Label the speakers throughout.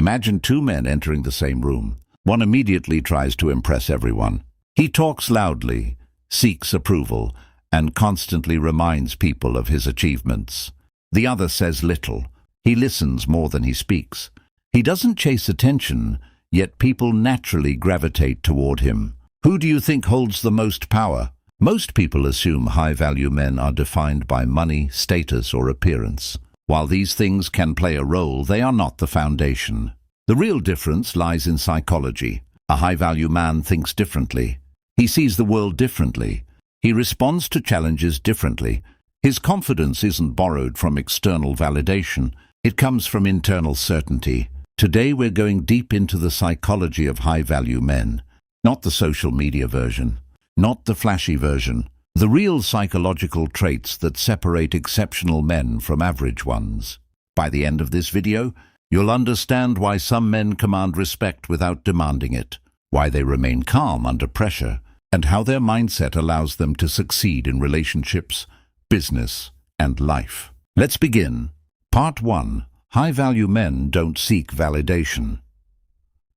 Speaker 1: Imagine two men entering the same room. One immediately tries to impress everyone. He talks loudly, seeks approval, and constantly reminds people of his achievements. The other says little. He listens more than he speaks. He doesn't chase attention, yet people naturally gravitate toward him. Who do you think holds the most power? Most people assume high-value men are defined by money, status, or appearance. While these things can play a role, they are not the foundation. The real difference lies in psychology. A high-value man thinks differently. He sees the world differently. He responds to challenges differently. His confidence isn't borrowed from external validation. It comes from internal certainty. Today we're going deep into the psychology of high-value men. Not the social media version. Not the flashy version. The real psychological traits that separate exceptional men from average ones. By the end of this video, you'll understand why some men command respect without demanding it, why they remain calm under pressure, and how their mindset allows them to succeed in relationships, business, and life. Let's begin. Part 1. High-value men don't seek validation.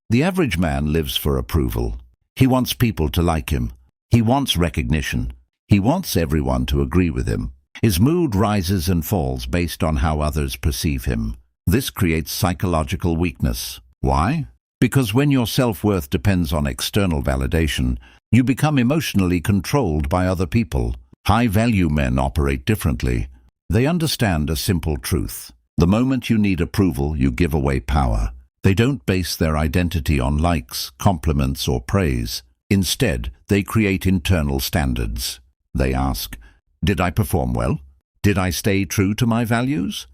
Speaker 1: The average man lives for approval. He wants people to like him. He wants recognition. He wants everyone to agree with him. His mood rises and falls based on how others perceive him. This creates psychological weakness. Why? Because when your self-worth depends on external validation, you become emotionally controlled by other people. High-value men operate differently. They understand a simple truth. The moment you need approval, you give away power. They don't base their identity on likes, compliments, or praise. Instead, they create internal standards. They ask, did I perform well? Did I stay true to my values?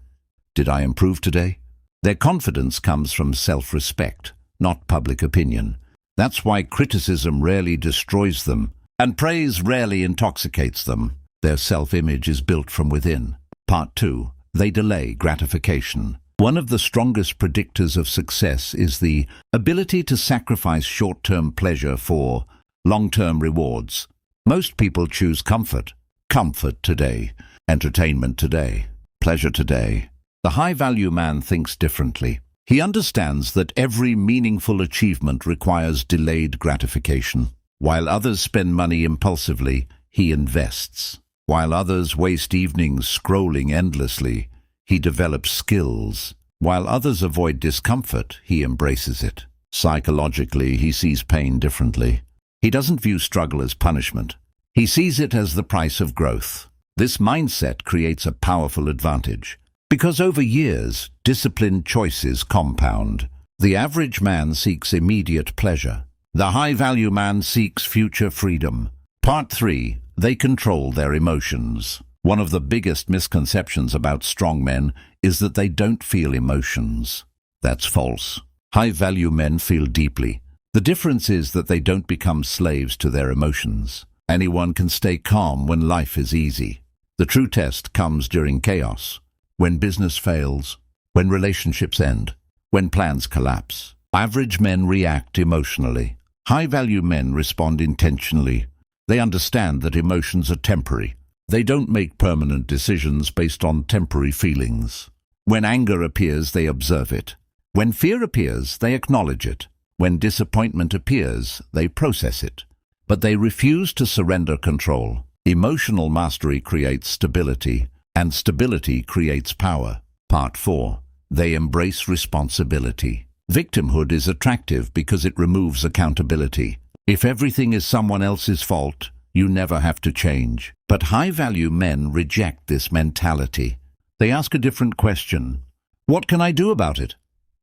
Speaker 1: Did I improve today? Their confidence comes from self-respect, not public opinion. That's why criticism rarely destroys them, and praise rarely intoxicates them. Their self-image is built from within. Part 2. They delay gratification. One of the strongest predictors of success is the ability to sacrifice short-term pleasure for long-term rewards. Most people choose comfort. Comfort today, entertainment today, pleasure today. The high-value man thinks differently. He understands that every meaningful achievement requires delayed gratification. While others spend money impulsively, he invests. While others waste evenings scrolling endlessly, he develops skills. While others avoid discomfort, he embraces it. Psychologically, he sees pain differently. He doesn't view struggle as punishment. He sees it as the price of growth. This mindset creates a powerful advantage. Because over years, disciplined choices compound. The average man seeks immediate pleasure. The high-value man seeks future freedom. Part 3. They control their emotions. One of the biggest misconceptions about strong men is that they don't feel emotions. That's false. High-value men feel deeply. The difference is that they don't become slaves to their emotions. Anyone can stay calm when life is easy. The true test comes during chaos, when business fails, when relationships end, when plans collapse. Average men react emotionally. High-value men respond intentionally. They understand that emotions are temporary. They don't make permanent decisions based on temporary feelings. When anger appears, they observe it. When fear appears, they acknowledge it. When disappointment appears, they process it. But they refuse to surrender control. Emotional mastery creates stability, and stability creates power. Part 4. They embrace responsibility. Victimhood is attractive because it removes accountability. If everything is someone else's fault, you never have to change. But high-value men reject this mentality. They ask a different question. What can I do about it?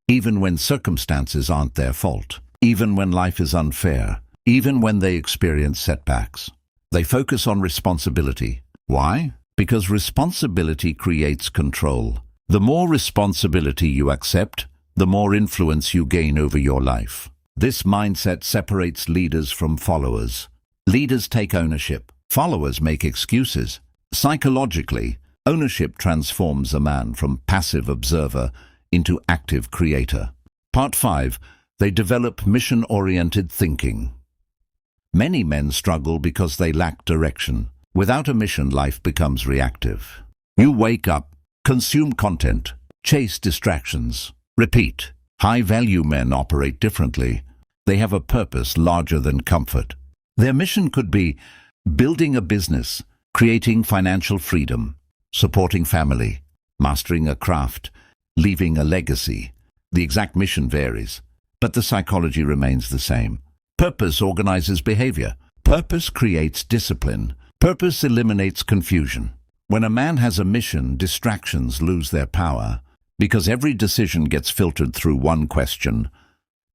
Speaker 1: Even when circumstances aren't their fault. Even when life is unfair. Even when they experience setbacks. They focus on responsibility. Why? Because responsibility creates control. The more responsibility you accept, the more influence you gain over your life. This mindset separates leaders from followers. Leaders take ownership. Followers make excuses. Psychologically, ownership transforms a man from passive observer into active creator. Part 5. They develop mission-oriented thinking. Many men struggle because they lack direction. Without a mission, life becomes reactive. You wake up, consume content, chase distractions, repeat. High-value men operate differently. They have a purpose larger than comfort. Their mission could be building a business, creating financial freedom, supporting family, mastering a craft, leaving a legacy. The exact mission varies, but the psychology remains the same. Purpose organizes behavior. Purpose creates discipline. Purpose eliminates confusion. When a man has a mission, distractions lose their power, because every decision gets filtered through one question: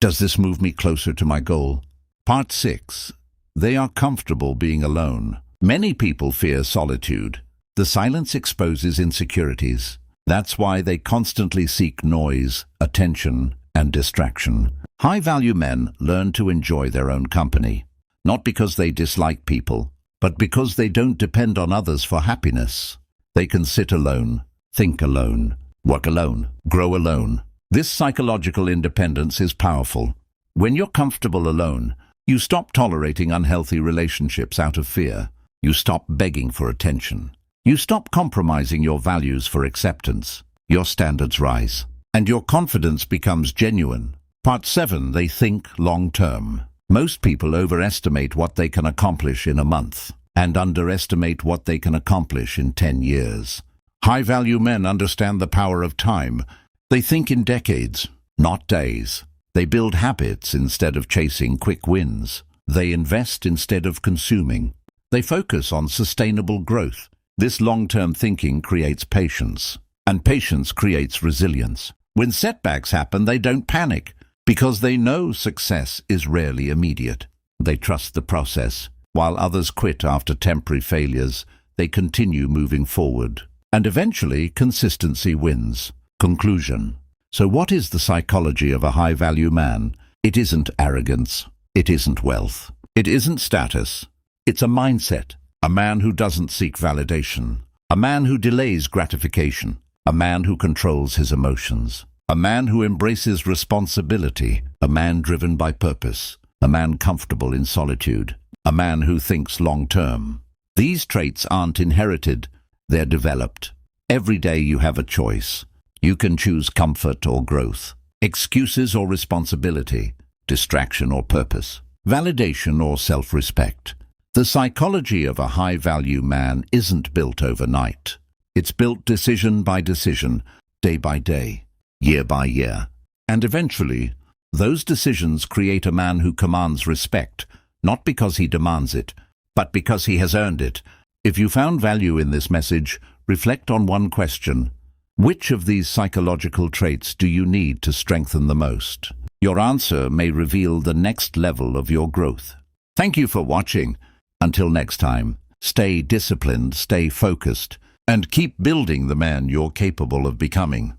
Speaker 1: does this move me closer to my goal? Part 6. They are comfortable being alone. Many people fear solitude. The silence exposes insecurities. That's why they constantly seek noise, attention, and distraction. High-value men learn to enjoy their own company, not because they dislike people, but because they don't depend on others for happiness. They can sit alone, think alone, work alone, grow alone. This psychological independence is powerful. When you're comfortable alone, you stop tolerating unhealthy relationships out of fear. You stop begging for attention. You stop compromising your values for acceptance. Your standards rise, and your confidence becomes genuine. Part 7. They think long-term. Most people overestimate what they can accomplish in a month and underestimate what they can accomplish in 10 years. High-value men understand the power of time. They think in decades, not days. They build habits instead of chasing quick wins. They invest instead of consuming. They focus on sustainable growth. This long-term thinking creates patience, and patience creates resilience. When setbacks happen, they don't panic, because they know success is rarely immediate. They trust the process. While others quit after temporary failures, they continue moving forward. And eventually, consistency wins. Conclusion. So what is the psychology of a high-value man? It isn't arrogance. It isn't wealth. It isn't status. It's a mindset. A man who doesn't seek validation. A man who delays gratification. A man who controls his emotions. A man who embraces responsibility. A man driven by purpose. A man comfortable in solitude. A man who thinks long-term. These traits aren't inherited. They're developed. Every day you have a choice. You can choose comfort or growth, excuses or responsibility, distraction or purpose, validation or self-respect. The psychology of a high-value man isn't built overnight. It's built decision by decision, day by day, year by year. And eventually, those decisions create a man who commands respect, not because he demands it, but because he has earned it. If you found value in this message, reflect on one question. Which of these psychological traits do you need to strengthen the most? Your answer may reveal the next level of your growth. Thank you for watching. Until next time, stay disciplined, stay focused, and keep building the man you're capable of becoming.